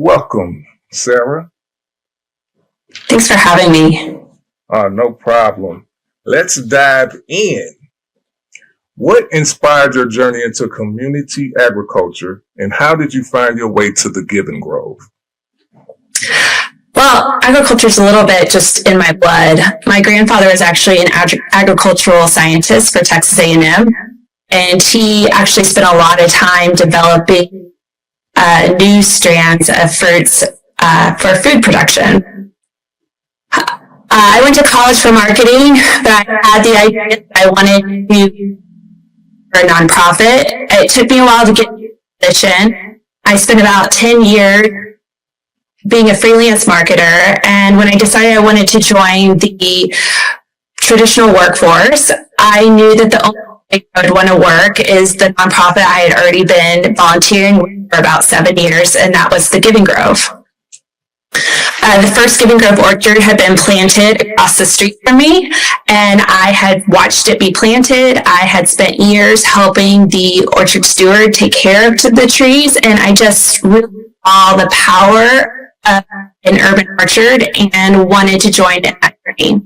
Welcome, Sarah. Thanks for having me. No problem. Let's dive in. What inspired your journey into community agriculture, and how did you find your way to the Giving Grove? Well, agriculture is a little bit just in my blood. My grandfather was actually an agricultural scientist for Texas A&M, and he actually spent a lot of time developing new strands of fruits for food production. I went to college for marketing, but I had the idea that I wanted to be for a nonprofit. It took me a while to get a position. I spent about 10 years being a freelance marketer, and when I decided I wanted to join the traditional workforce, I knew that the only way I would want to work is the nonprofit I had already been volunteering with for about 7 years, and that was the Giving Grove. The first Giving Grove orchard had been planted across the street from me, and I had watched it be planted. I had spent years helping the orchard steward take care of the trees, and I just really saw the power of an urban orchard and wanted to join in that journey.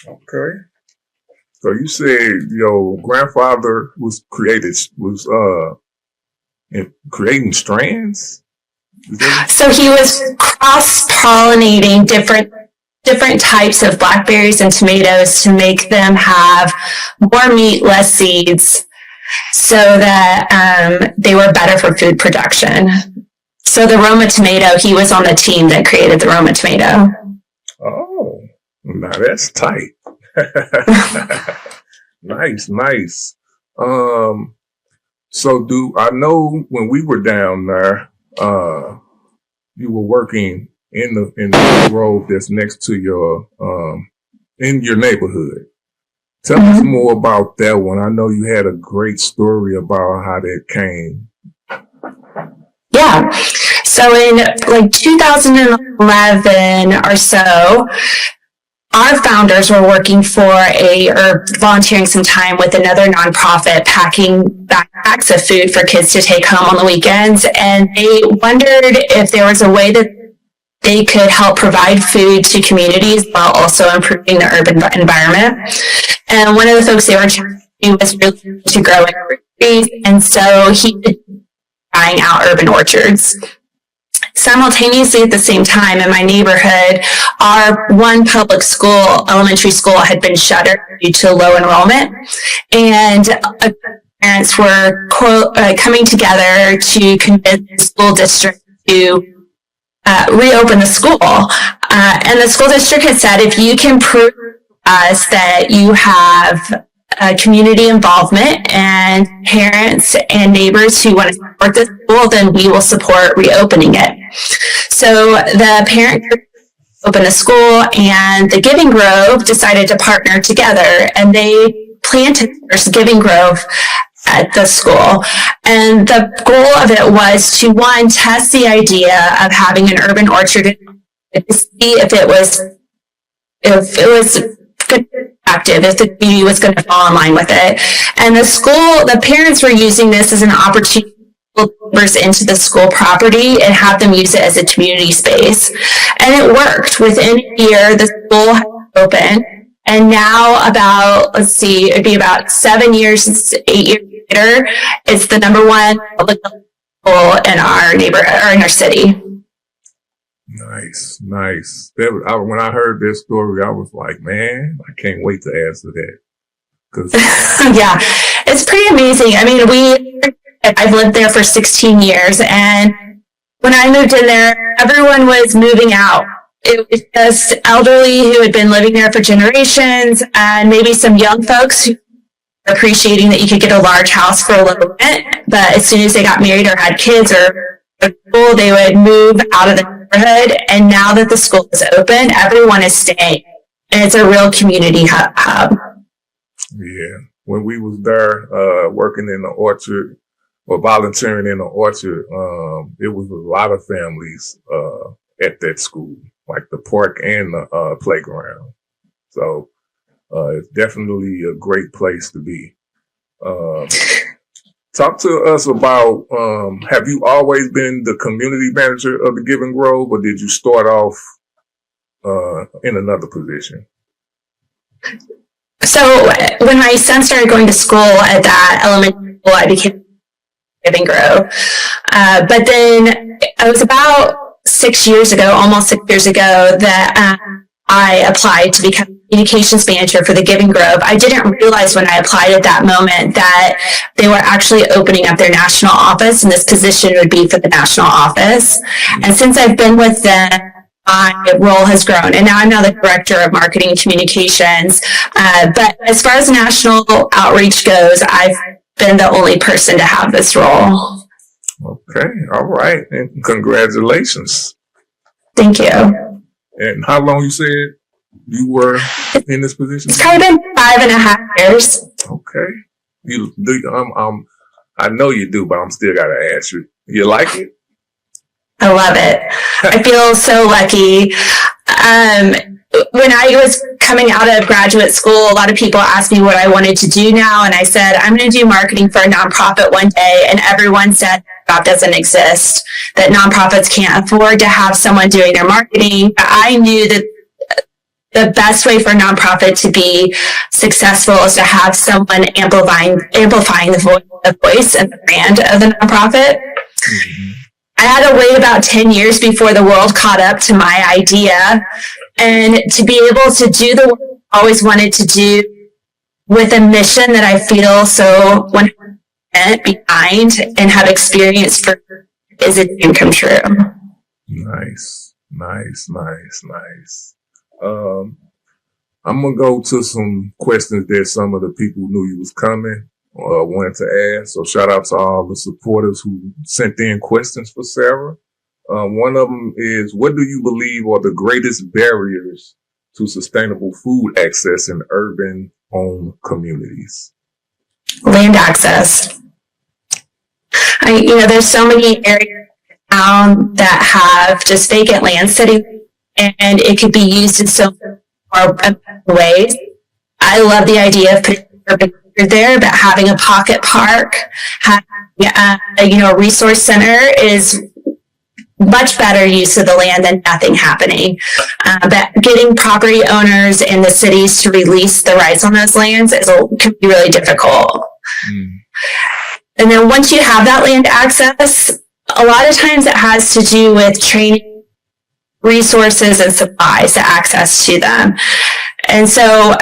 Okay. So you said your grandfather was creating strands? So he was cross-pollinating different types of blackberries and tomatoes to make them have more meat, less seeds, so that they were better for food production. So the Roma tomato, he was on the team that created the Roma tomato. Oh, now that's tight. Nice. So I know when we were down there, you were working in the grove that's next to your in your neighborhood. Tell us more about that one. I know you had a great story about how that came. Yeah. So in like 2011 or so, our founders were working or volunteering some time with another nonprofit, packing backpacks of food for kids to take home on the weekends. And they wondered if there was a way that they could help provide food to communities while also improving the urban environment. And one of the folks they were trying to do was really to grow trees. And so he was trying out urban orchards. Simultaneously, at the same time, in my neighborhood, our one public school, elementary school, had been shuttered due to low enrollment, and parents were coming together to convince the school district to reopen the school. And the school district had said, if you can prove to us that you have community involvement and parents and neighbors who want to support the school, then we will support reopening it. So the parent group opened a school, and the Giving Grove decided to partner together, and they planted the first Giving Grove at the school. And the goal of it was to, one, test the idea of having an urban orchard to see if it was good, active, if the community was going to fall in line with it. And the parents were using this as an opportunity to pull neighbors into the school property and have them use it as a community space. And it worked. Within a year, the school opened. And now it'd be about 7 years, 8 years later, it's the number one public school in our neighborhood or in our city. Nice. When I heard this story, I was like, man, I can't wait to answer that. Yeah, it's pretty amazing. I mean, I've lived there for 16 years, and when I moved in there, everyone was moving out. It was just elderly who had been living there for generations, and maybe some young folks who appreciating that you could get a large house for a low rent, but as soon as they got married or had kids or school, they would move out of the neighborhood. And now that the school is open, everyone is staying, and it's a real community hub. Yeah. When we was there, working in the orchard or volunteering in the orchard, it was a lot of families, at that school, like the park and the, playground. So, it's definitely a great place to be. Talk to us about, have you always been the community manager of the Giving Grove, or did you start off in another position? So when my son started going to school at that elementary school, I became Giving Grove. But then it was about 6 years ago, almost 6 years ago, that I applied to become communications manager for the Giving Grove. I didn't realize when I applied at that moment that they were actually opening up their national office, and this position would be for the national office. And since I've been with them, my role has grown, and now I'm the director of marketing and communications. But as far as national outreach goes, I've been the only person to have this role. Okay, all right, and congratulations. Thank you. And how long you said you were in this position? It's probably been 5.5 years. Okay, you do. I know you do, but I'm still gotta ask you. You like it? I love it. I feel so lucky. When I was coming out of graduate school, a lot of people asked me what I wanted to do now, and I said, I'm going to do marketing for a nonprofit one day, and everyone said that doesn't exist, that nonprofits can't afford to have someone doing their marketing. But I knew that the best way for a nonprofit to be successful is to have someone amplifying the voice and the brand of the nonprofit. Mm-hmm. I had to wait about 10 years before the world caught up to my idea, and to be able to do the work I always wanted to do with a mission that I feel so 100% behind and have experienced for is a dream come true. Nice. I'm going to go to some questions that some of the people knew you was coming. Wanted to ask. So shout out to all the supporters who sent in questions for Sarah. One of them is, what do you believe are the greatest barriers to sustainable food access in urban-owned communities? Land access. There's so many areas that have just vacant land sitting, and it could be used in so many ways. I love the idea of putting urban there, but having a pocket park, having a resource center is much better use of the land than nothing happening. But getting property owners in the cities to release the rights on those lands can be really difficult. And then once you have that land access, a lot of times it has to do with training, resources, and supplies to access to them. And so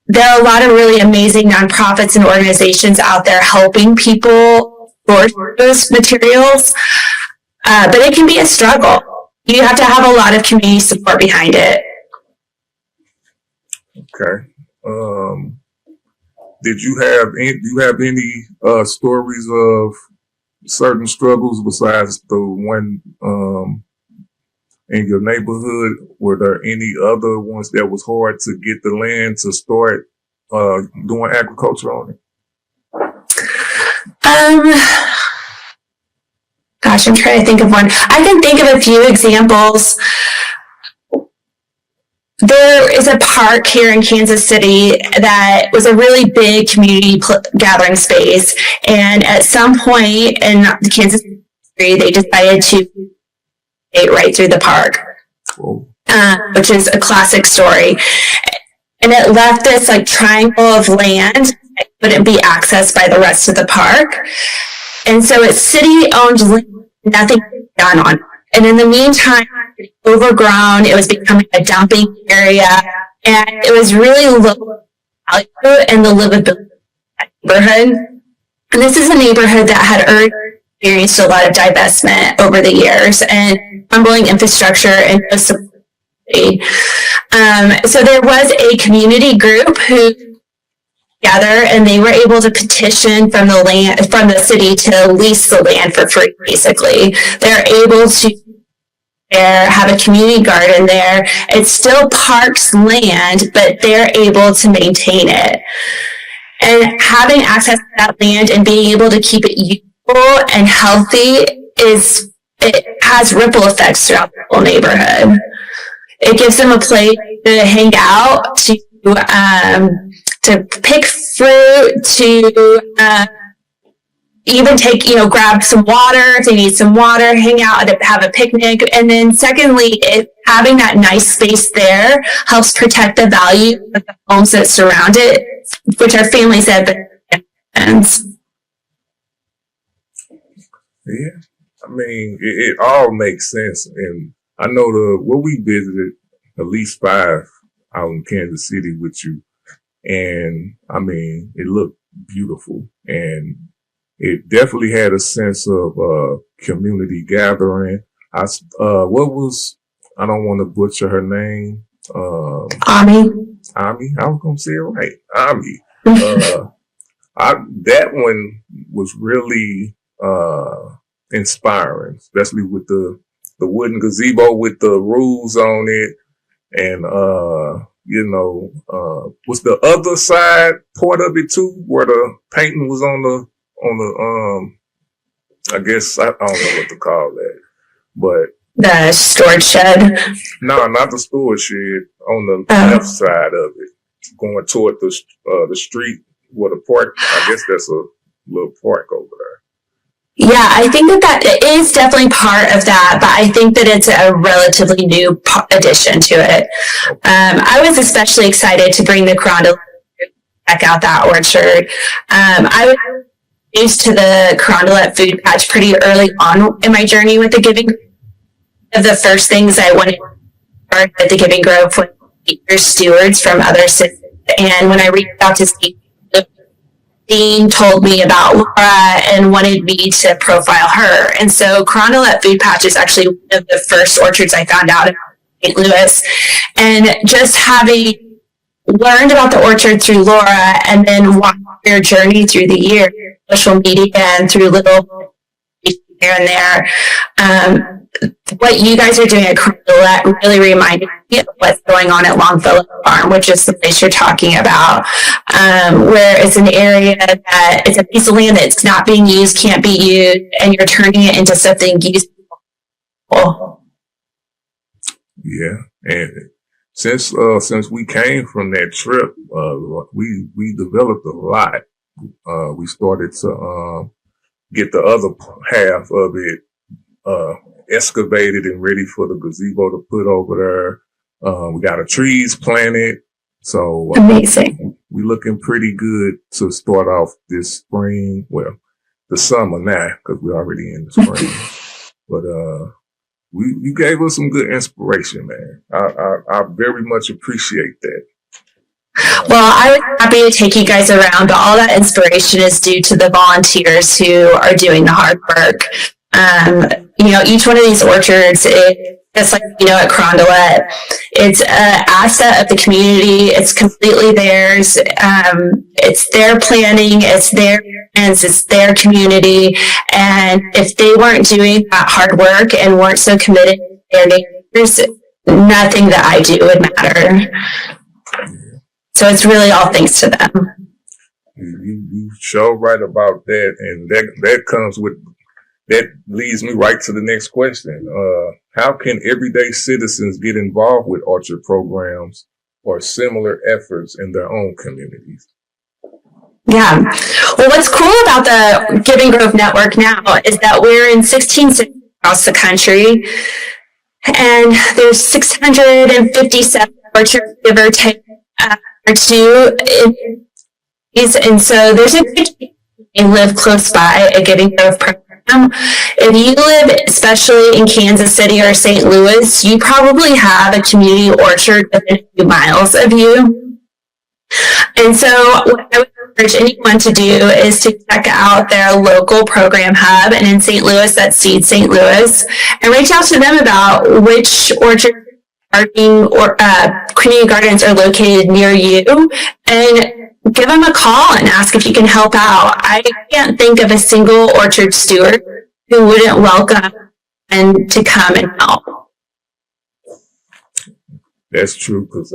there are a lot of really amazing nonprofits and organizations out there helping people source those materials, but it can be a struggle. You have to have a lot of community support behind it. Okay. Do you have any stories of certain struggles besides the one in your neighborhood? Were there any other ones that was hard to get the land to start doing agriculture on it? Gosh, I'm trying to think of one. I can think of a few examples. There is a park here in Kansas City that was a really big community gathering space, and at some point in the Kansas City, they decided to right through the park, which is a classic story. And it left this triangle of land that couldn't be accessed by the rest of the park. And so it's city-owned land, nothing done on it. And in the meantime, it was overgrown, it was becoming a dumping area, and it was really low value in the livability of that neighborhood. And this is a neighborhood that had already experienced a lot of divestment over the years and crumbling infrastructure and no support. So there was a community group who together, and they were able to petition from the city to lease the land for free. Basically, they're able to have a community garden there. It's still parks land, but they're able to maintain it. And having access to that land and being able to keep it useful and healthy it has ripple effects throughout the whole neighborhood. It gives them a place to hang out, to pick fruit, to even grab some water if they need some water, hang out, have a picnic. And then secondly, having that nice space there helps protect the value of the homes that surround it, which are families that have been friends. Yeah, I mean, it all makes sense. And I know we visited at least 5 out in Kansas City with you. And I mean, it looked beautiful, and it definitely had a sense of community gathering. I don't want to butcher her name. Ami. I was gonna say it right. Ami. That one was really inspiring, especially with the wooden gazebo with the rules on it, and was the other side part of it too, where the painting was on the I guess I don't know what to call that, but the storage shed. No, not the storage shed. On the left side of it, going toward the street where the park. I guess that's a little park over there. Yeah, I think that is definitely part of that, but I think that it's a relatively new addition to it. I was especially excited to bring the Carondelet check out that orchard. I was introduced to the Carondelet food patch pretty early on in my journey with the Giving. One of the first things I wanted to start at the Giving Grove was your stewards from other cities. And when I reached out to Steve, Dean told me about Laura and wanted me to profile her. And so Carondelet Food Patch is actually one of the first orchards I found out in St. Louis. And just having learned about the orchard through Laura and then watched their journey through the year, social media and through little here and there, what you guys are doing at Carondelet really reminded me of what's going on at Longfellow Farm, which is the place you're talking about, where it's an area that it's a piece of land that's not being used, can't be used, and you're turning it into something useful. Yeah, and since we came from that trip, we developed a lot. We started to get the other half of it excavated and ready for the gazebo to put over there. We got trees planted. So amazing. We're looking pretty good to start off this spring. Well, the summer now, because we're already in the spring. But you gave us some good inspiration, man. I very much appreciate that. Well, I was happy to take you guys around, but all that inspiration is due to the volunteers who are doing the hard work. Each one of these orchards, just like, at Carondelet, it's an asset of the community. It's completely theirs. It's their planning. It's their plans. It's their community. And if they weren't doing that hard work and weren't so committed to their neighbors, nothing that I do would matter. So it's really all thanks to them. You show right about that. And that leads me right to the next question. How can everyday citizens get involved with orchard programs or similar efforts in their own communities? Yeah. Well, what's cool about the Giving Grove Network now is that we're in 16 cities across the country, and there's 657 orchards, give or take, or two. And so there's a good and live close by a Giving Grove program. If you live especially in Kansas City or St. Louis, you probably have a community orchard within a few miles of you. And so what I would encourage anyone to do is to check out their local program hub, and in St. Louis, that's Seed St. Louis, and reach out to them about which orchard are being community gardens are located near you, and give them a call and ask if you can help out. I can't think of a single orchard steward who wouldn't welcome and to come and help. That's true, because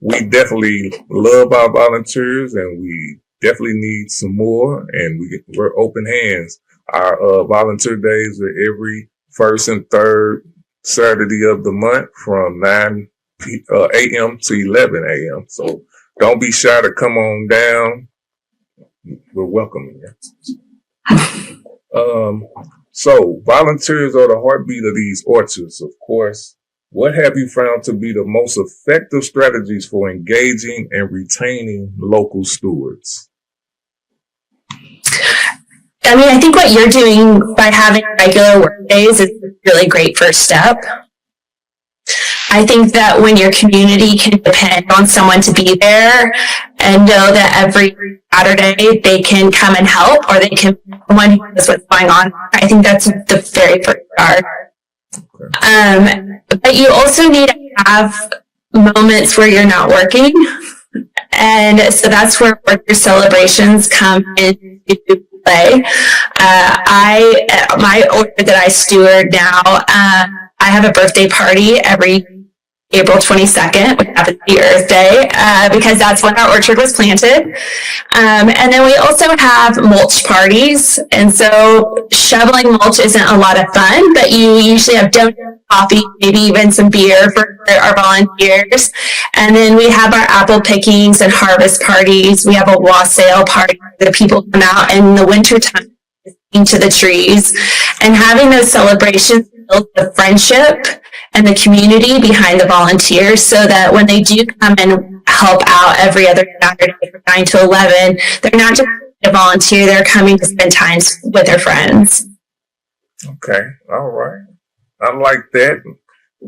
we definitely love our volunteers, and we definitely need some more, and we're open hands. Our volunteer days are every first and third Saturday of the month from 9 a.m. to 11 a.m. So don't be shy to come on down. We're welcoming you. So volunteers are the heartbeat of these orchards, of course. What have you found to be the most effective strategies for engaging and retaining local stewards? I mean, I think what you're doing by having regular work days is a really great first step. I think that when your community can depend on someone to be there and know that every Saturday they can come and help, or they can someone who knows what's going on, I think that's the very first start. But you also need to have moments where you're not working. And so that's where worker celebrations come into play. My orchard that I steward now, I have a birthday party every April 22nd, which happens to be Earth Day, because that's when our orchard was planted. And then we also have mulch parties. And so shoveling mulch isn't a lot of fun, but you usually have donuts, coffee, maybe even some beer for our volunteers. And then we have our apple pickings and harvest parties. We have a wassail party that people come out in the wintertime into the trees. And having those celebrations builds the friendship and the community behind the volunteers, so that when they do come and help out every other Saturday from 9 to 11, they're not just a volunteer, they're coming to spend time with their friends. Okay, all right. I like that.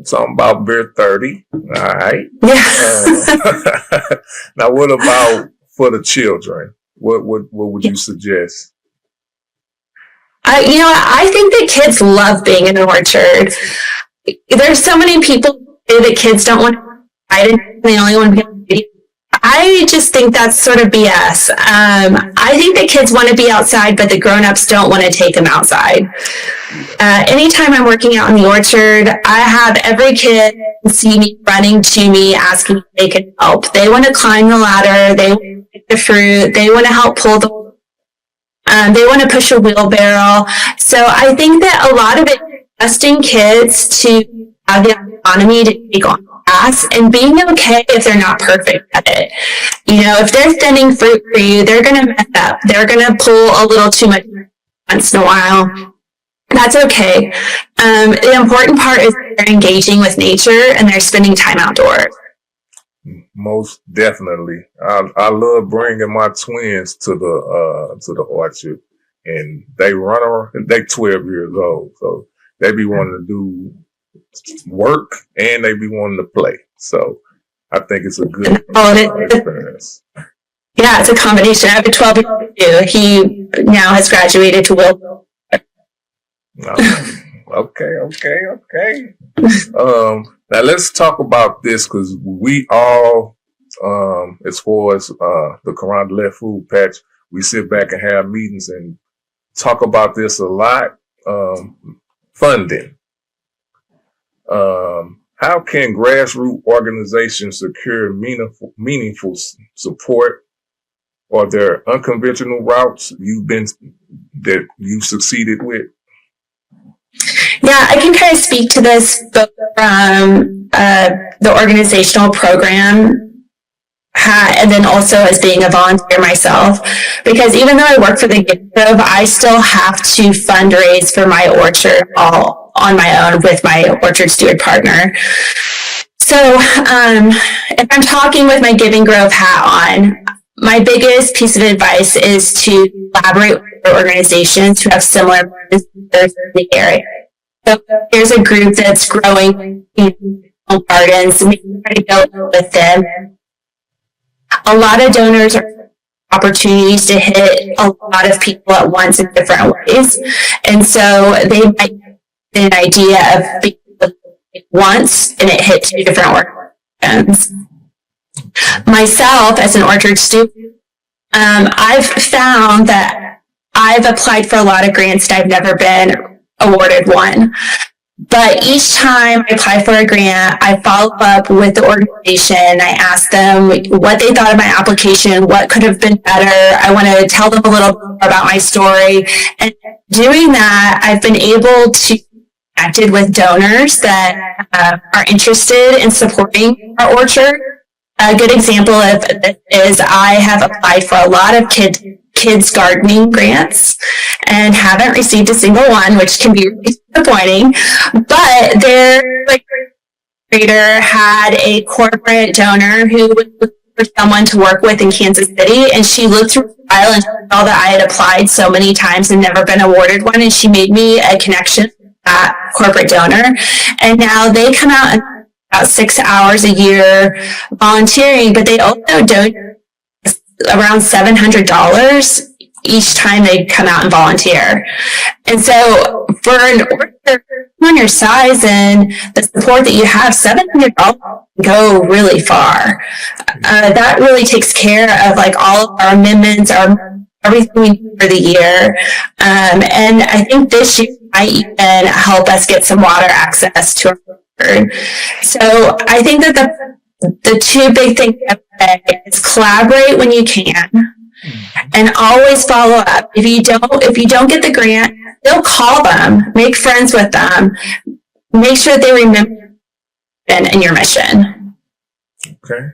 Something about beer 30. All right. Yeah. Now, what about for the children? What would you suggest? I think that kids love being in an orchard. There's so many people who say that kids don't want to ride and they only want to be on video. I just think that's sort of BS. I think that kids want to be outside, but the grown-ups don't want to take them outside. Anytime I'm working out in the orchard, I have every kid see me running to me asking if they can help. They want to climb the ladder. They want to pick the fruit. They want to help pull they want to push a wheelbarrow. So I think that a lot of it is trusting kids to have the autonomy to take on tasks and being okay if they're not perfect at it. If they're thinning fruit for you, they're going to mess up. They're going to pull a little too much once in a while. That's okay. The important part is they're engaging with nature and they're spending time outdoors. Most definitely. I love bringing my twins to the orchard, and they run around. They 12 years old, so they be wanting to do work and they be wanting to play. So I think it's a good experience. Yeah, it's a combination. I have a 12-year-old too. He now has graduated to Will. Okay. Now let's talk about this, because we all, as far as the Carondelet Food Patch, we sit back and have meetings and talk about this a lot. Funding. How can grassroots organizations secure meaningful support? Are there unconventional routes that you've succeeded with? Yeah, I can kind of speak to this both from the organizational program and then also as being a volunteer myself. Because even though I work for the Gift Grove, I still have to fundraise for my orchard all on my own with my orchard steward partner. So if I'm talking with my Giving Grove hat on, my biggest piece of advice is to collaborate with organizations who have similar businesses in the area. So there's a group that's growing gardens, and we try to go with them. A lot of donors are opportunities to hit a lot of people at once in different ways. And so they might get an idea of being once and it hit two different Myself, as an orchard student, I've found that I've applied for a lot of grants and I've never been awarded one. But each time I apply for a grant, I follow up with the organization. I ask them what they thought of my application, what could have been better. I want to tell them a little more about my story. And doing that, I've been able to connect with donors that are interested in supporting our orchard. A good example of this is I have applied for a lot of kids gardening grants and haven't received a single one, which can be really disappointing. But their creator had a corporate donor who was looking for someone to work with in Kansas City, and she looked through the file and saw that I had applied so many times and never been awarded one, and she made me a connection with that corporate donor. And now they come out and about 6 hours a year volunteering, but they also donate around $700 each time they come out and volunteer. And so for an orchard on your size and the support that you have, $700 go really far. That really takes care of like all of our amendments, everything we do for the year. And I think this year might even help us get some water access to our orchard. So I think that the two big things is collaborate when you can, and always follow up. If you don't get the grant, still call them, make friends with them, make sure that they remember in your mission. Okay.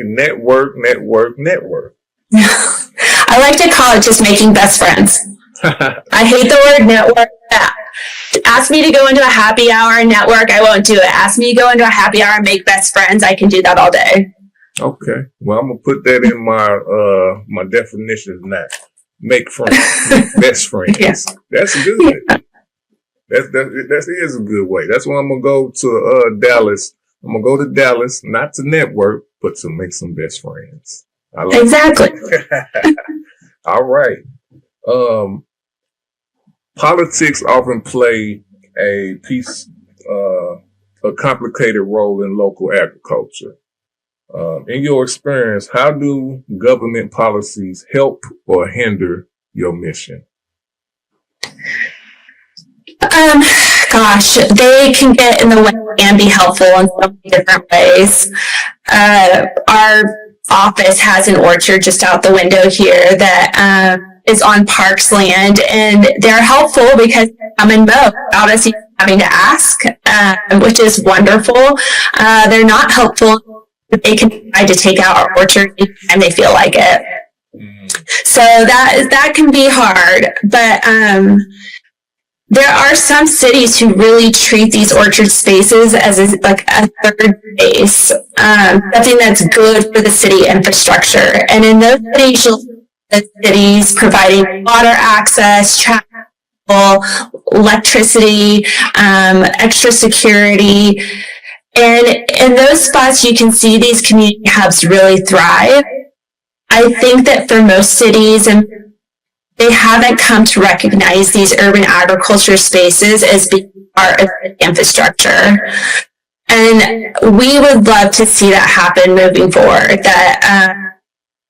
Network. I like to call it just making best friends. I hate the word network. Ask me to go into a happy hour and network, I won't do it. Ask me to go into a happy hour and make best friends, I can do that all day. Okay. Well, I'm gonna put that in my my definition of that. Make friends, make best friends. Yes. That's good. Yeah. That is a good way. That's why I'm gonna go to Dallas. I'm gonna go to Dallas, not to network, but to make some best friends. I like exactly. All right. Politics often play a complicated role in local agriculture. In your experience, how do government policies help or hinder your mission? Gosh, they can get in the way and be helpful in so many different ways. Our office has an orchard just out the window here that is on Parks land, and they're helpful because they come and mow without us even having to ask, which is wonderful. They're not helpful. They can try to take out our orchard anytime they feel like it. So that can be hard, but there are some cities who really treat these orchard spaces as a third base, something that's good for the city infrastructure. And in those cities, you'll see the cities providing water access, traffic, electricity, extra security. And in those spots, you can see these community hubs really thrive. I think that for most cities, and they haven't come to recognize these urban agriculture spaces as being part of the infrastructure. And we would love to see that happen moving forward, that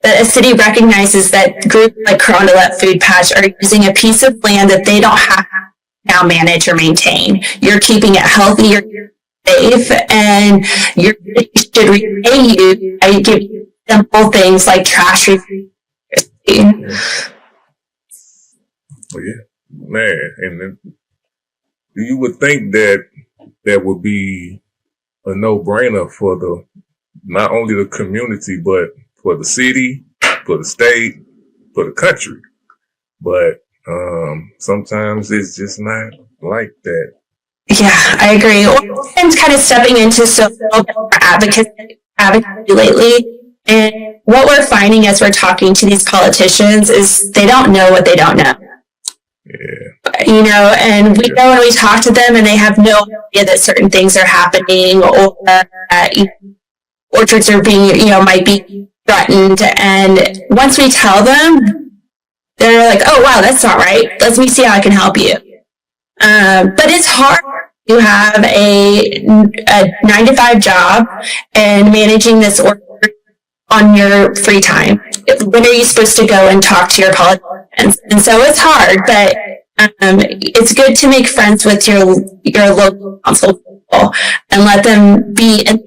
a city recognizes that groups like Carondelet Food Patch are using a piece of land that they don't have to now manage or maintain. You're keeping it healthy, you're safe, and your city should repay you by giving you simple things like trash recycling. Well, yeah, man, and then you would think that would be a no-brainer for not only the community, but for the city, for the state, for the country. But sometimes it's just not like that. Yeah, I agree. I'm kind of stepping into social advocacy lately. And what we're finding as we're talking to these politicians is they don't know what they don't know. Yeah. And we know when we talk to them and they have no idea that certain things are happening, or that orchards are being, might be threatened. And once we tell them, they're like, oh, wow, that's not right. Let me see how I can help you. But it's hard. you have a 9 to 5 job and managing this order on your free time. When are you supposed to go and talk to your politicians? And so it's hard, but it's good to make friends with your local council people and let them be in.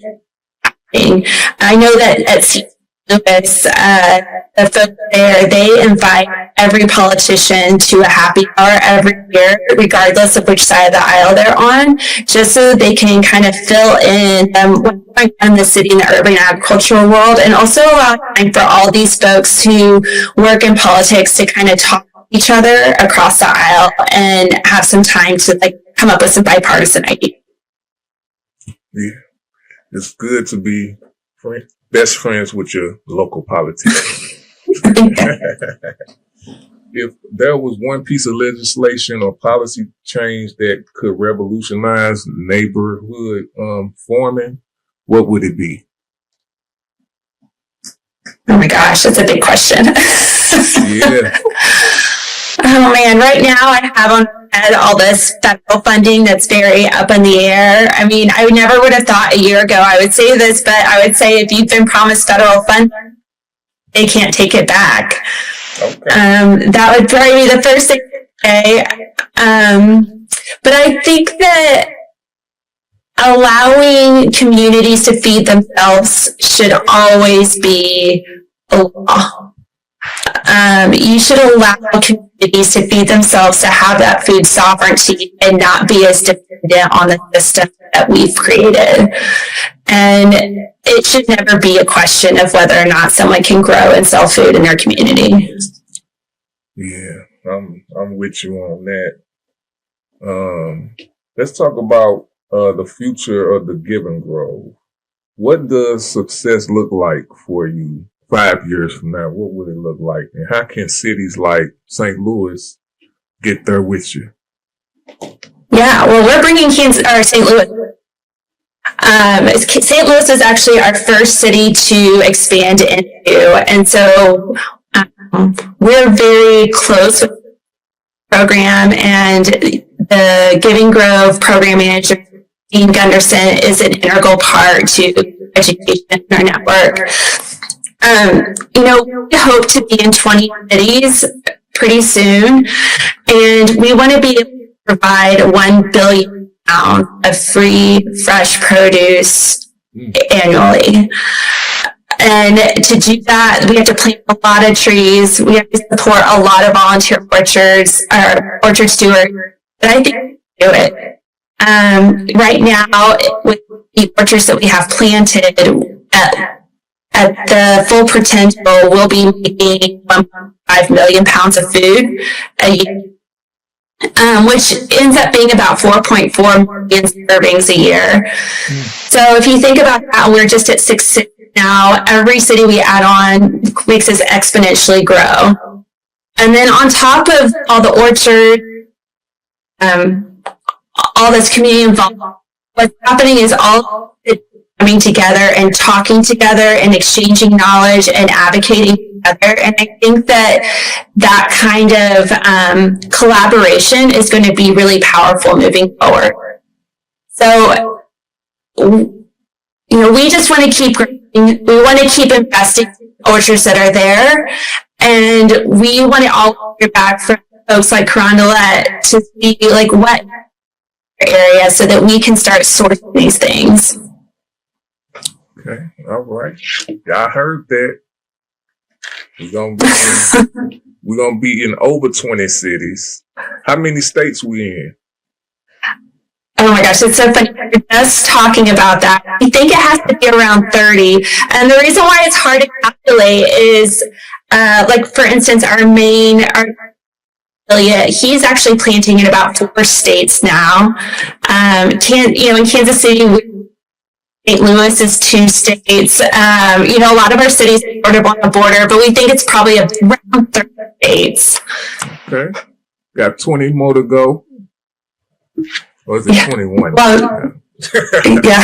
I know that at St. Louis, the folks there, they invite every politician to a happy hour every year, regardless of which side of the aisle they're on, just so they can kind of fill in what's going on in the city and the urban agricultural world, and also allow time for all these folks who work in politics to kind of talk to each other across the aisle and have some time to like come up with some bipartisan ideas. Yeah, it's good to be best friends with your local politicians. If there was one piece of legislation or policy change that could revolutionize neighborhood farming, what would it be? Oh my gosh, that's a big question. Yeah. Oh man, right now I have on my head all this federal funding that's very up in the air. I mean, I never would have thought a year ago I would say this, but I would say if you've been promised federal funding, they can't take it back. Okay. That would probably be the first thing to say. But I think that allowing communities to feed themselves should always be a law. You should allow communities to feed themselves, to have that food sovereignty and not be as dependent on the system that we've created. And it should never be a question of whether or not someone can grow and sell food in their community. Yeah, I'm with you on that. Let's talk about the future of the Give and Grow. What does success look like for you 5 years from now? What would it look like? And how can cities like St. Louis get there with you? Yeah, well, we're bringing St. Louis. St. Louis is actually our first city to expand into. And so we're very close with the program, and the Giving Grove program manager, Dean Gunderson, is an integral part to education in our network. We hope to be in 20 cities pretty soon, and we want to be able to provide 1 billion pounds of free, fresh produce annually. And to do that, we have to plant a lot of trees. We have to support a lot of volunteer orchard stewards. But I think we can do it. Right now, with the orchards that we have planted, at the full potential, we'll be making 1.5 million pounds of food a year, which ends up being about 4.4 million servings a year. So if you think about that, we're just at 6 cities now. Every city we add on makes us exponentially grow. And then on top of all the orchards, all this community involvement, what's happening is all coming together and talking together and exchanging knowledge and advocating together. And I think that kind of collaboration is going to be really powerful moving forward. So, we just want to keep growing. We want to keep investing in orchards that are there. And we want to all hear back from folks like Carondelet to see like what area so that we can start sourcing these things. Okay, all right. Y'all heard that. We're gonna be in over 20 cities. How many states we in? Oh my gosh, it's so funny. We're just talking about that. I think it has to be around 30. And the reason why it's hard to calculate is, for instance, our affiliate, he's actually planting in about 4 states now. In Kansas City, St. Louis is 2 states. A lot of our cities are sort of on the border, but we think it's probably around 30 states. Okay. Got 20 more to go. Or is it 21? Well, yeah.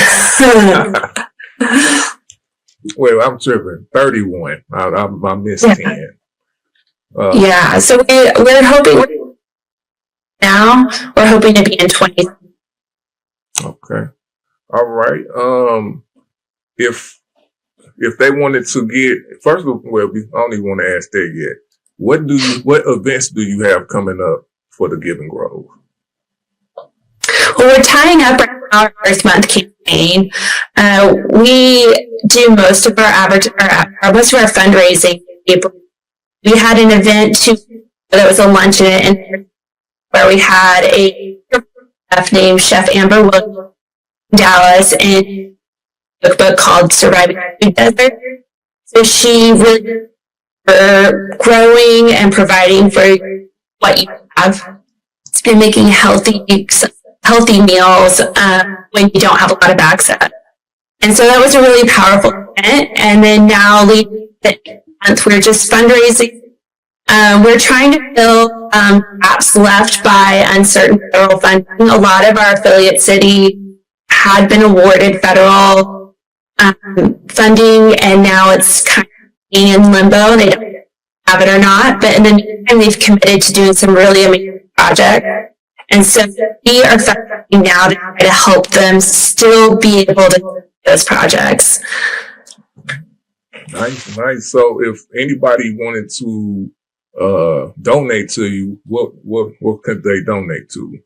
Well, I'm tripping. 31. I missed 10. So we're hoping to be in 20. Okay. All right. If they wanted to get first of all, well, I don't even want to ask that yet. What events do you have coming up for the Giving Grove? Well, we're tying up our first month campaign. We do most of our most of our fundraising in April. We had an event that was a luncheon where we had a chef named Chef Amber Williams in Dallas and a book called Surviving the Food Desert. So she really growing and providing for what you have and making healthy meals when you don't have a lot of access. And so that was a really powerful event. And then now we're just fundraising. We're trying to fill gaps left by uncertain federal funding. A lot of our affiliate cities had been awarded federal funding, and now it's kind of being in limbo. They don't have it or not. But in the meantime, they've committed to doing some really amazing projects. And so we are fundraising now to try to help them still be able to do those projects. Nice. So if anybody wanted to donate to you, what could they donate to?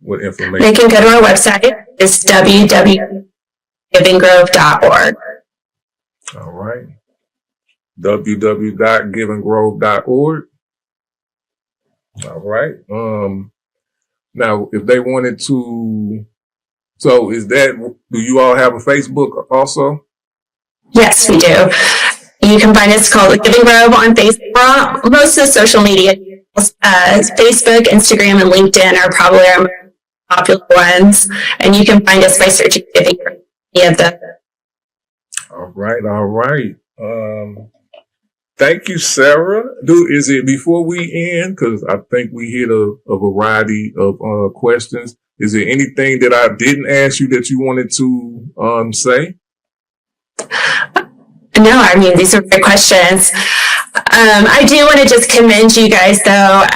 What information? They can go to our website. It's www.givinggrove.org. All right. www.givinggrove.org. All right. Now, if they wanted to, so do you all have a Facebook also? Yes, we do. You can find us called Giving Grove on Facebook. Most of the social media, Facebook, Instagram, and LinkedIn are probably our most popular ones. And you can find us by searching Giving Grove. Any of them. All right. Thank you, Sarah. Is it before we end? Because I think we hit a variety of questions. Is there anything that I didn't ask you that you wanted to say? No, I mean, these are great questions. I do want to just commend you guys, though.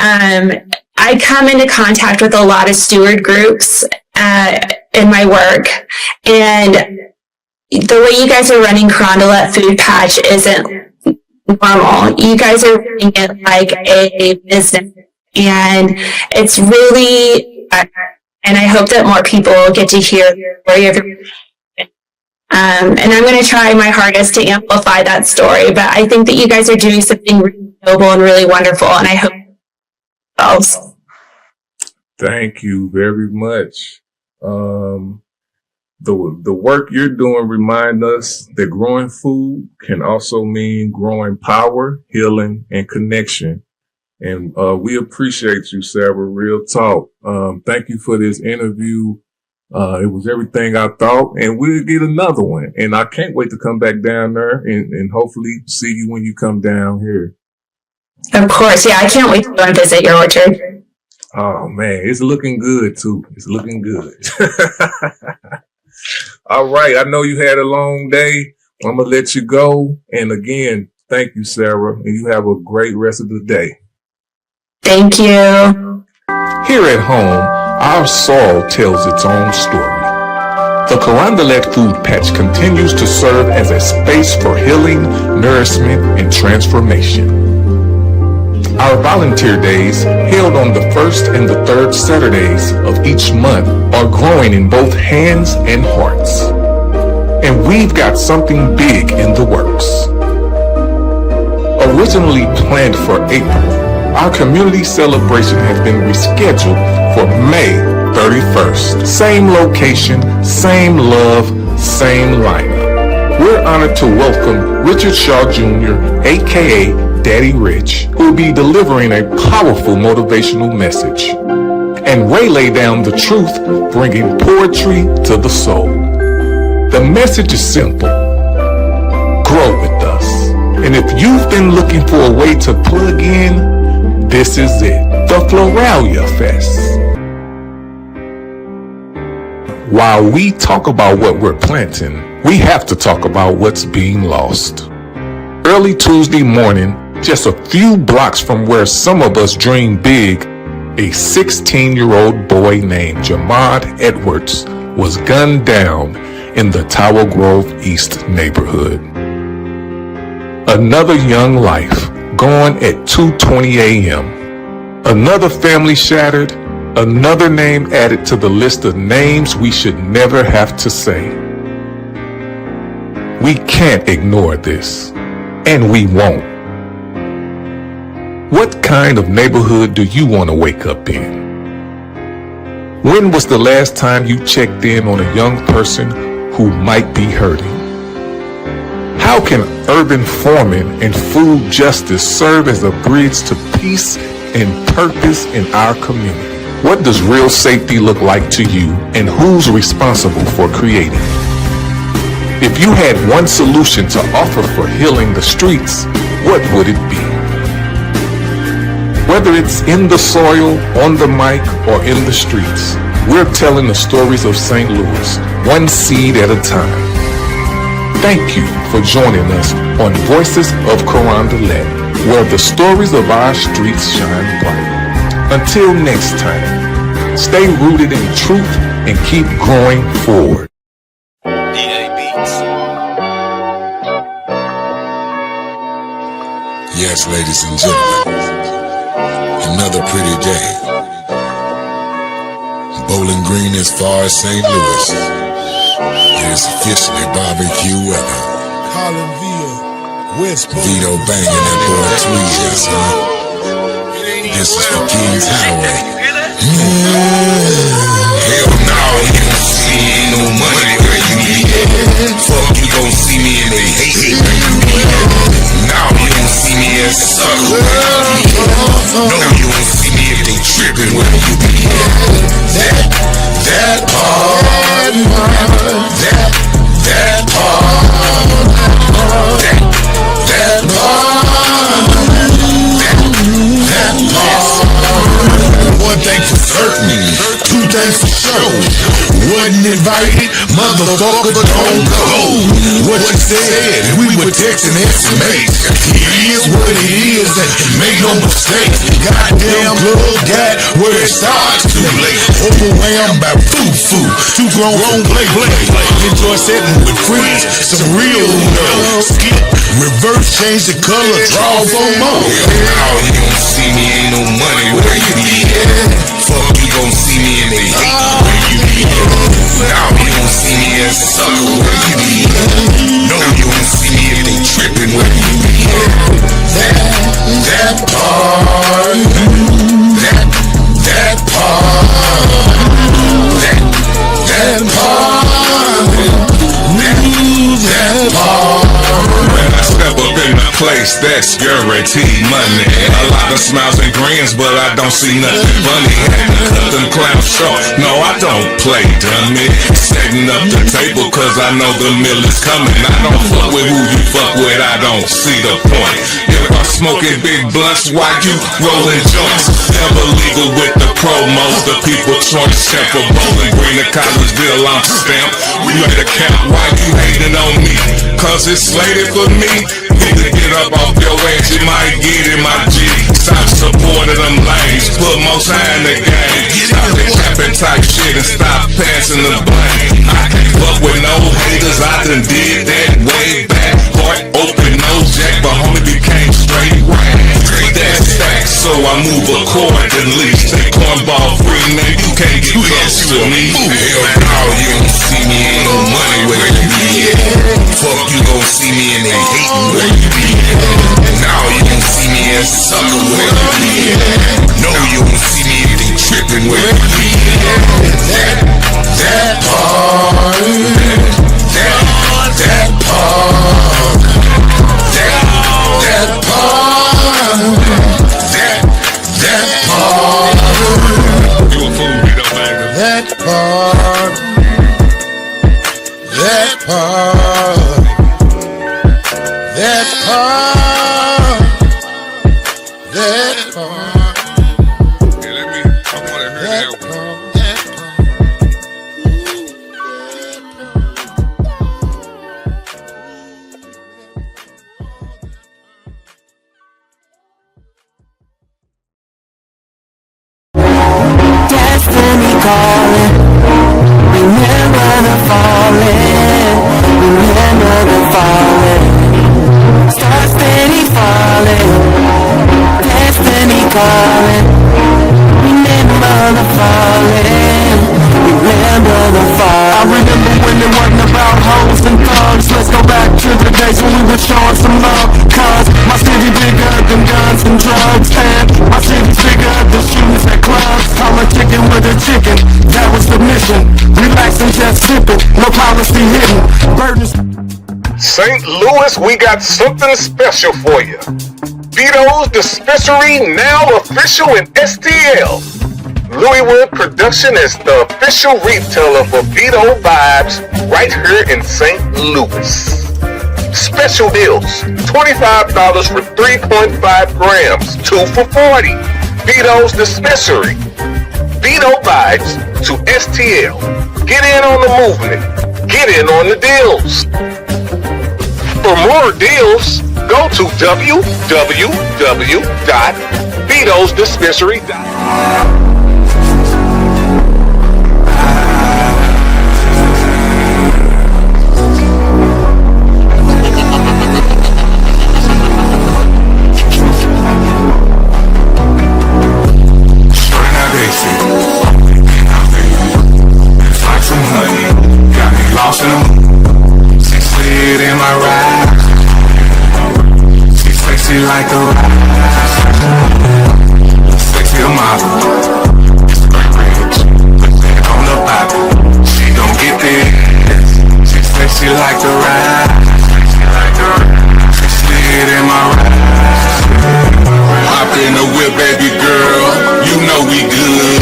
I come into contact with a lot of steward groups in my work, and the way you guys are running Carondelet Food Patch isn't normal. You guys are running it like a business, and it's really, and I hope that more people get to hear the story of your. And I'm going to try my hardest to amplify that story, but I think that you guys are doing something really noble and really wonderful, and I hope yourselves. Thank you very much. The work you're doing remind us that growing food can also mean growing power, healing, and connection. And we appreciate you, Sarah. Real talk. Thank you for this interview. It was everything I thought, and we'll get another one. And I can't wait to come back down there and hopefully see you when you come down here. Of course. Yeah, I can't wait to go and visit your orchard. Oh, man. It's looking good, too. It's looking good. All right. I know you had a long day. I'm going to let you go. And again, thank you, Sarah. And you have a great rest of the day. Thank you. Here at home, our soil tells its own story. The Carondelet Food Patch continues to serve as a space for healing, nourishment, and transformation. Our volunteer days, held on the first and the third Saturdays of each month, are growing in both hands and hearts. And we've got something big in the works. Originally planned for April, our community celebration has been rescheduled for May 31st. Same location, same love, same lineup. We're honored to welcome Richard Shaw Jr., aka Daddy Rich, who will be delivering a powerful motivational message. And Ray lay down the truth, bringing poetry to the soul. The message is simple. Grow with us. And if you've been looking for a way to plug in, this is it. The Floralia Fest. While we talk about what we're planting, we have to talk about what's being lost. Early Tuesday morning, just a few blocks from where some of us dream big, a 16-year-old boy named Jamad Edwards was gunned down in the Tower Grove East neighborhood. Another young life gone at 2:20 a.m. Another family shattered, another name added to the list of names we should never have to say. We can't ignore this, and we won't. What kind of neighborhood do you want to wake up in? When was the last time you checked in on a young person who might be hurting? How can urban farming and food justice serve as a bridge to peace and purpose in our community? What does real safety look like to you, and who's responsible for creating it? If you had one solution to offer for healing the streets, what would it be? Whether it's in the soil, on the mic, or in the streets, we're telling the stories of St. Louis, one seed at a time. Thank you for joining us on Voices of Carondelet, where the stories of our streets shine bright. Until next time, stay rooted in truth and keep growing forward. Yes, ladies and gentlemen, another pretty day. Bowling Green as far as St. Louis. It is officially barbecue weather. Vito banging that boy Tweez, huh? This is for Kings Highway. Hell no, you don't see me, ain't no money where you be at. Fuck, you gon' see me and they hate me where you be at. Now you don't see me as a sucker where you be at. No, you don't see me if they trippin' where you be at. That part, that part, that one thing for certain, two things for sure. Wasn't invited, motherfucker, don't go. What you said, we were texting estimates. It is what it is, and make no mistake. Goddamn club got where it starts too late. Overwhelmed by foo-foo, too grown to play. Enjoy setting with friends, some real skip, reverse, change the color, draw for more. Now you don't see me, ain't no money where you be at. Fuck, you gon' see me and they hate me where you be at. Now you don't see me as a sucker where you be at. No, you don't see me if they trippin' where you be at. That part, that part, that part. When I step up in the place, that's guaranteed money. A lot of smiles and grins, but I don't see nothing funny. Had to cut them clowns short. No, I don't play dummy. Setting up the table, cause I know the meal is coming. I don't fuck with who you fuck with, I don't see the point. If I'm smoking big blunts, why you rolling joints? Never legal with the promos, the people choice. Champ for Bowling Green to Collegeville, I'm stamped. We at the camp, why you hating on me? Cause it's slated for me. Need to get up off your ass, you might get in my G. Stop supporting them lanes, put more time in the game. Stop that capping type shit and stop passing the blame. I can't fuck with no haters, I done did that way back. Heart open, no jack, but homie became straight right. That's facts, so I move accordingly. Stay cornball free, man, you can't get close to me. Hell no, you don't see me, ain't no money where you be at. Fuck, you gon' see me and they hatin' where you be at. Now you don't see me as a sucker where you be at. No, you don't see me if they trippin' where you be at. That part, that part, that part, that part. You a fool, you don't matter. That part, that part, that part, that part. Yeah, I wanna hear that one. Destiny calling. Remember the falling, remember the falling. Stars steady falling, destiny calling. Remember the falling, remember the fall. I remember when it wasn't about hoes and thugs. Let's go back to the days when we were showing some love. Cause my city bigger than guns and drugs, and my city's bigger than shoes at clubs. I'm a chicken with a chicken, that was the mission. Relax and just sipping, no policy hidden. Burdens. St. Louis, we got something special for you. Vito's Dispensary, now official in STL. Louiswood Production is the official retailer for Vito Vibes right here in St. Louis. Special deals, $25 for 3.5 grams, 2 for $40. Vito's Dispensary. Vito Vibes to STL. Get in on the movement. Get in on the deals. For more deals, go to www.vitosdispensary.com. Like a ride, sexy model, rich, put that on the Bible. She don't get this. She says she like to ride, she slid in my ride. Hop in the whip, baby girl, you know we good.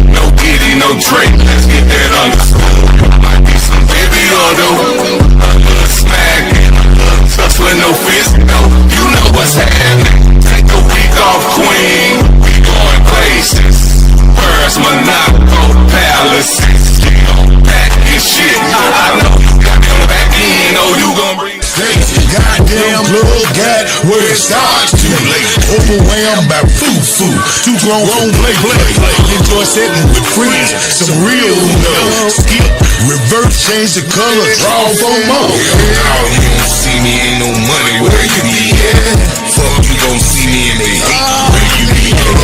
No Diddy, no Drake, let's get that understood. Might be some baby auto, a little smack, a little touch with no fist, no. You know what's happening. Take a week off, queen. We going places. Where's Monaco Palaces? You gon' pack your shit. I know you got me on the back end. Oh, you gon' bring goddamn plug got where it starts too late. Overwhelmed by foo-foo. Too grown play. Enjoy setting with friends. Some real love. Skip, reverse, change the color, draw for more. Now you don't see me, ain't no money. Where you be at? Fuck, you gon' see me in the hate. Where you be at?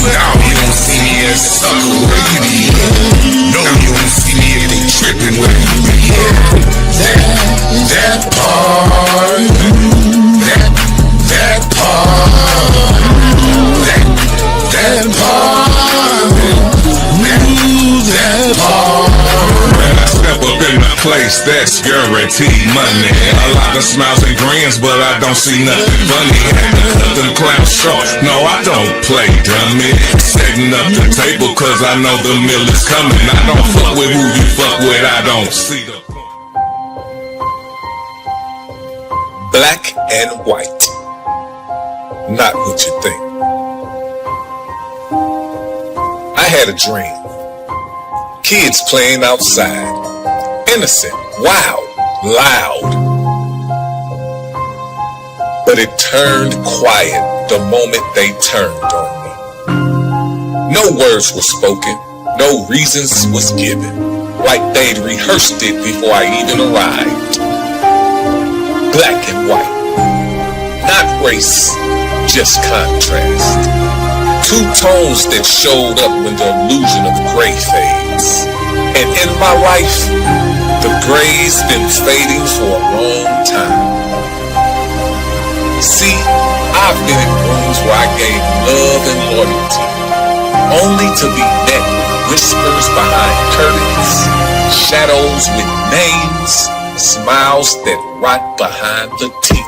Now you don't see me as a sucker. Where you be at? No, you don't see me if they trippin'. Where you be at? That part. That part. That part. That part. When I step up in the place, that's guaranteed money. A lot of smiles and grins, but I don't see nothing funny. Had to cut them clowns short. No, I don't play dummy. Setting up the table, cause I know the meal is coming. I don't fuck with who you fuck with, I don't see the Black and white. Not what you think. I had a dream. Kids playing outside. Innocent, wild, loud. But it turned quiet the moment they turned on me. No words were spoken. No reasons was given. Like they'd rehearsed it before I even arrived. Black and white. Not race, just contrast. Two tones that showed up when the illusion of gray fades. And in my life, the gray's been fading for a long time. See, I've been in rooms where I gave love and loyalty, only to be met with whispers behind curtains, shadows with names, smiles that rot behind the teeth.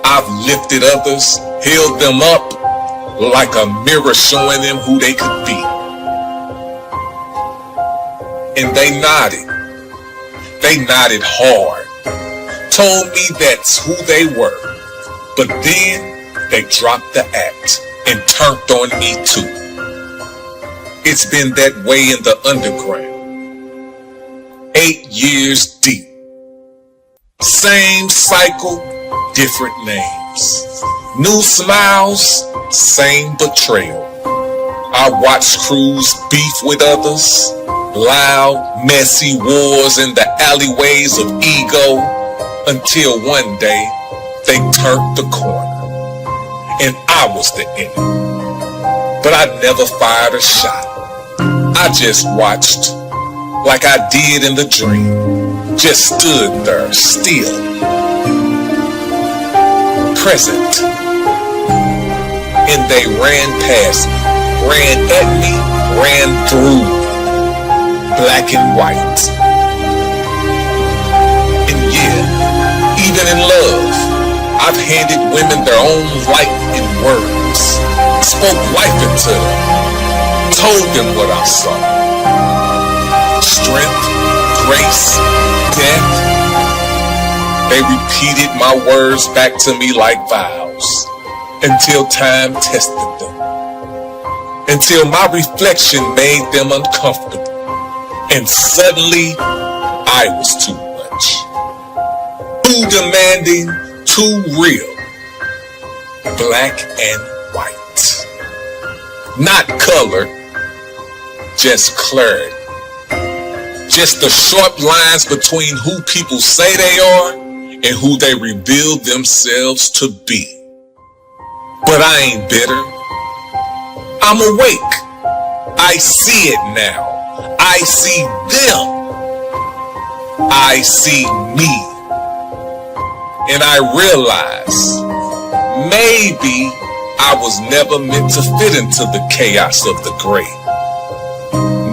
I've lifted others, held them up like a mirror showing them who they could be. And they nodded. They nodded hard. Told me that's who they were. But then they dropped the act and turned on me too. It's been that way in the underground. 8 years deep. Same cycle, different names. New smiles, same betrayal. I watched crews beef with others, loud, messy wars in the alleyways of ego, until one day they turned the corner, and I was the enemy. But I never fired a shot. I just watched, like I did in the dream, just stood there still, present, and they ran past me, ran at me, ran through me, black and white. And yeah, even in love, I've handed women their own light in words, spoke life into them, told them what I saw. Strength, grace, death. They repeated my words back to me like vows, until time tested them, until my reflection made them uncomfortable, and suddenly I was too much, too demanding, too real, black and white, not color, just clarity, just the sharp lines between who people say they are and who they reveal themselves to be. But I ain't bitter. I'm awake. I see it now. I see them. I see me. And I realize maybe I was never meant to fit into the chaos of the gray.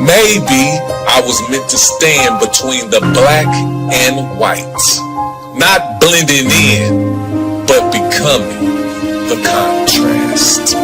Maybe I was meant to stand between the black and white, not blending in, but becoming the contrast.